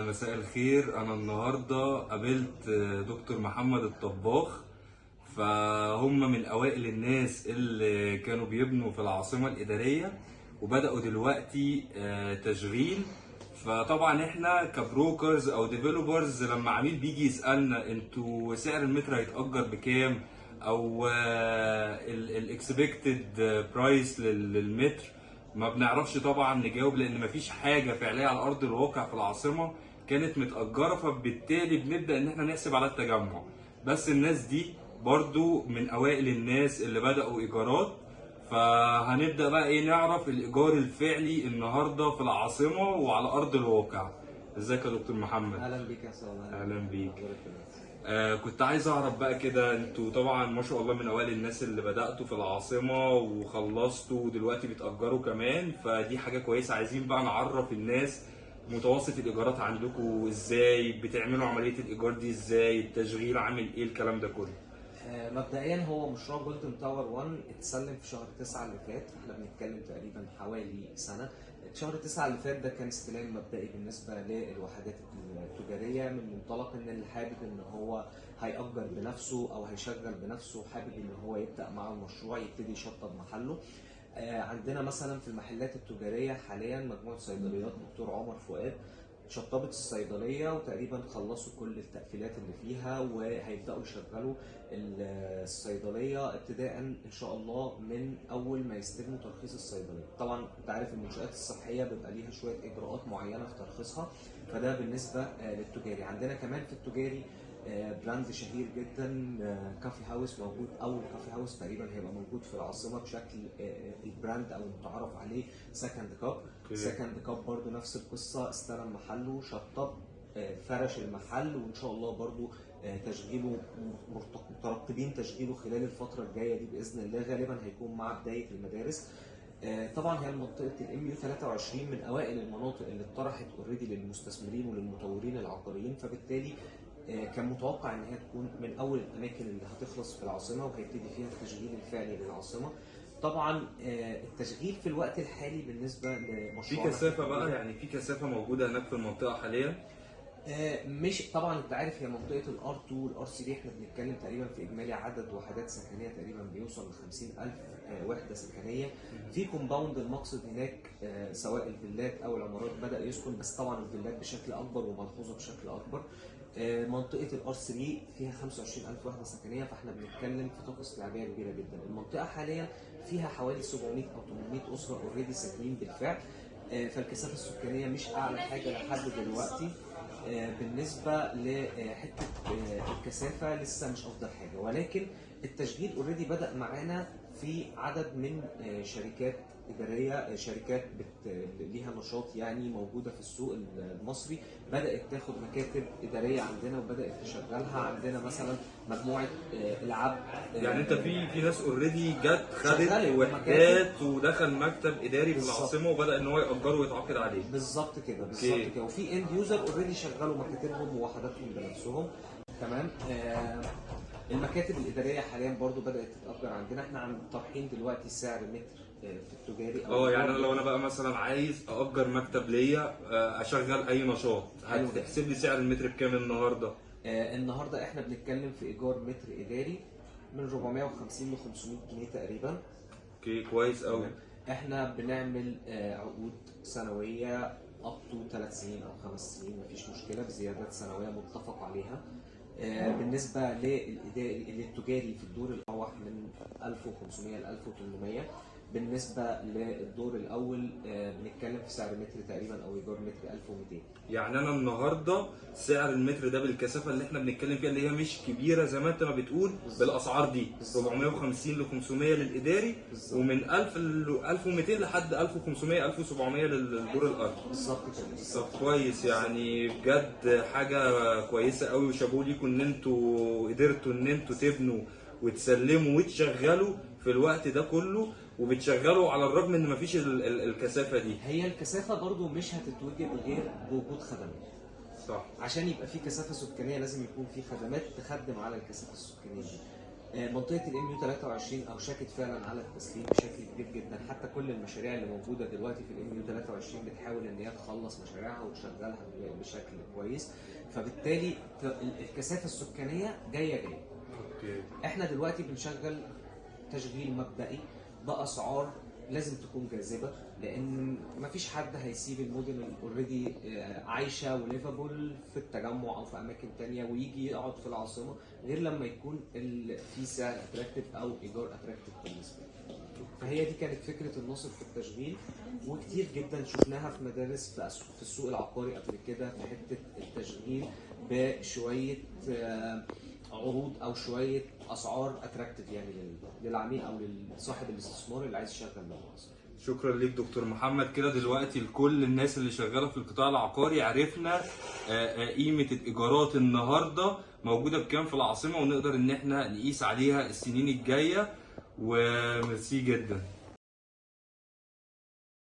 مساء الخير. أنا النهاردة قابلت دكتور محمد الطباخ. فهم من أوائل الناس اللي كانوا بيبنوا في العاصمة الإدارية، وبدأوا دلوقتي تشغيل. فطبعا احنا كبروكرز او ديفلوبرز لما عميل بيجي يسألنا انتوا سعر المتر هيتأجر بكام، او الاكسبكتد برايس للمتر، ما بنعرفش طبعا نجاوب، لان مفيش حاجه فعليه على ارض الواقع في العاصمه كانت متأجره. فبالتالي بنبدأ ان احنا نحسب على التجمع. بس الناس دي برضو من اوائل الناس اللي بدأوا ايجارات. فهنبدأ بقى ايه، نعرف الايجار الفعلي النهارده في العاصمه وعلى ارض الواقع. ازيك يا دكتور محمد؟ اهلا بيك يا صالح. اهلا بيك. أخبارك إيه؟ كنت عايز اعرف بقى كده، انتوا طبعا ما شاء الله من اوائل الناس اللي بدأتوا في العاصمة وخلصتوا ودلوقتي بتأجروا كمان، فدي حاجة كويسة. عايزين بقى نعرف الناس متوسط الإيجارات عندكم ازاي، بتعملوا عملية الإيجار دي ازاي، التشغيل عامل ايه، الكلام ده كله. مبدئيا هو مشروع جولدن تاور 1 اتسلم في شهر 9 اللي فات، احنا بنتكلم تقريبا حوالي سنة. شهر 9 اللي فات ده كان استلام مبدئي بالنسبة للوحدات التجارية، من منطلق ان اللي حابب ان هو هيأجر بنفسه او هيشغل بنفسه، حابب ان هو يبدأ مع المشروع يبتدي يشطب محله. عندنا مثلا في المحلات التجارية حاليا مجموعة صيدليات دكتور عمر فؤاد شطبت الصيدلية وتقريبا خلصوا كل التقفيلات اللي فيها، وهيبدأوا يشغلوا الصيدلية ابتداء ان شاء الله من اول ما يستلموا ترخيص الصيدلية. طبعا انت عارف المنشآت الصحية بيبقى ليها شوية اجراءات معينة في ترخيصها، فده بالنسبة للتجاري. عندنا كمان في التجاري براند شهير جدا، كافي هاوس موجود، اول كافي هاوس تقريبا هيبقى موجود في العاصمه بشكل البراند او المتعارف عليه سكند كاب. سكند كاب برضو نفس القصه، استلم محله، شطب، فرش المحل، وان شاء الله برضو تشغيله مترقبين تشغيله خلال الفتره الجايه دي باذن الله، غالبا هيكون مع بدايه المدارس. طبعا هي منطقه الام يو 23 من اوائل المناطق اللي اتطرحت اوريدي للمستثمرين وللمطورين العقاريين، فبالتالي كان متوقع ان هي تكون من اول الاماكن اللي هتخلص في العاصمه وهيبتدي فيها التشغيل الفعلي للعاصمه. طبعا التشغيل في الوقت الحالي بالنسبه في لمشروع كثافة بقى، يعني في كثافة موجودة هناك في المنطقة حاليا؟ مش طبعا انت عارف هي منطقه الار 2 والار 3 احنا بنتكلم تقريبا في اجمالي عدد وحدات سكنيه تقريبا بيوصل ل 50,000 وحده سكنيه في كومباوند. المقصد هناك سواء الفيلات او العمارات بدا يسكن، بس طبعا الفيلات بشكل اكبر وملحوظه بشكل اكبر. منطقه الار 3 فيها 25,000 وحده سكنيه، فاحنا بنتكلم في طاقه استيعابيه كبيره جدا. المنطقه حاليا فيها حوالي 700 او 800 اسره اوريدي ساكنين بالفعل، فالكثافه السكانيه مش اعلى حاجه لحد دلوقتي. بالنسبه لحته الكثافه لسه مش افضل حاجه، ولكن التشغيل اوريدي بدا معانا في عدد من شركات اداريه، شركات ليها نشاط يعني موجوده في السوق المصري، بدات تاخد مكاتب اداريه عندنا وبدات تشغلها. عندنا مثلا مجموعه العاب، يعني انت في ناس اوريدي جت خدت شغالة وحدات ودخل مكتب اداري في بالظبط. العاصمه وبدا ان هو ياجره ويتعاقد عليه. بالظبط كده، بالظبط كده. وفي اند يوزر اوريدي شغلوا مكاتبهم ووحداتهم بنفسهم. تمام. المكاتب الاداريه حاليا برضو بدات تتاجر عندنا. احنا عند طرحين دلوقتي سعر متر في التجاري يعني انا لو انا بقى مثلا عايز اجر مكتب ليا، اشغل اي نشاط، حلو. هتحسب لي سعر المتر بكام النهارده؟ النهارده احنا بنتكلم في ايجار متر اداري من 450 ل 500 جنيه تقريبا. اوكي، كويس قوي. تمام. احنا بنعمل عقود سنويه اب تو 3 سنين او 5 سنين، مفيش مشكله، بزيادات سنويه متفق عليها. بالنسبه للتجاري في الدور الاول من 1500 ل 1800. بالنسبه للدور الاول بنتكلم في سعر متر تقريبا او ايجار متر 1200. يعني انا النهارده سعر المتر ده بالكثافه اللي احنا بنتكلم فيها، اللي هي مش كبيره زي ما انت ما بتقول، بالاسعار دي 450 ل 500 للاداري، ومن 1000 ل 1200 لحد 1500 1700 للدور الارضي. بالظبط كده. طب كويس، يعني بجد حاجه كويسه قوي، وشابوه ليكم ان انتوا قدرتوا ان انتوا تبنوا وتسلموا وتشغلوا في الوقت ده كله، وبتشغلوا على الرغم ان مفيش الكثافه دي. هي الكثافه برضو مش هتتوجد غير بوجود خدمات. صح. عشان يبقى في كثافه سكانيه لازم يكون في خدمات تخدم على الكثافه السكانيه دي. منطقه الام يو 23 اوشكت فعلا على التسليم بشكل كبير جدا، حتى كل المشاريع اللي موجوده دلوقتي في الام يو 23 بتحاول ان هي تخلص مشاريعها وتشغلها بشكل كويس، فبالتالي الكثافه السكانيه جايه. اوكي. احنا دلوقتي بنشغل تشغيل مبدئي باسعار لازم تكون جاذبه، لان مفيش حد هيسيب المدن اوريدي عايشه وليفابل في التجمع او في اماكن تانية ويجي يقعد في العاصمه غير لما يكون في سعر اتراكتيف او ايجار اتراكتيف بالنسبه له. فهي دي كانت فكره الناصر في التشغيل، وكتير جدا شفناها في مدارس في السوق العقاري قبل كده في حته التشغيل بشويه عروض او شويه اسعار اتراكتيف يعني للعميل او لصاحب الاستثمار اللي عايز يشغل مصر. شكرا ليك دكتور محمد. كده دلوقتي لكل الناس اللي شغاله في القطاع العقاري عرفنا قيمه الايجارات النهارده موجوده بكام في العاصمه، ونقدر ان احنا نقيس عليها السنين الجايه. وميرسي جدا.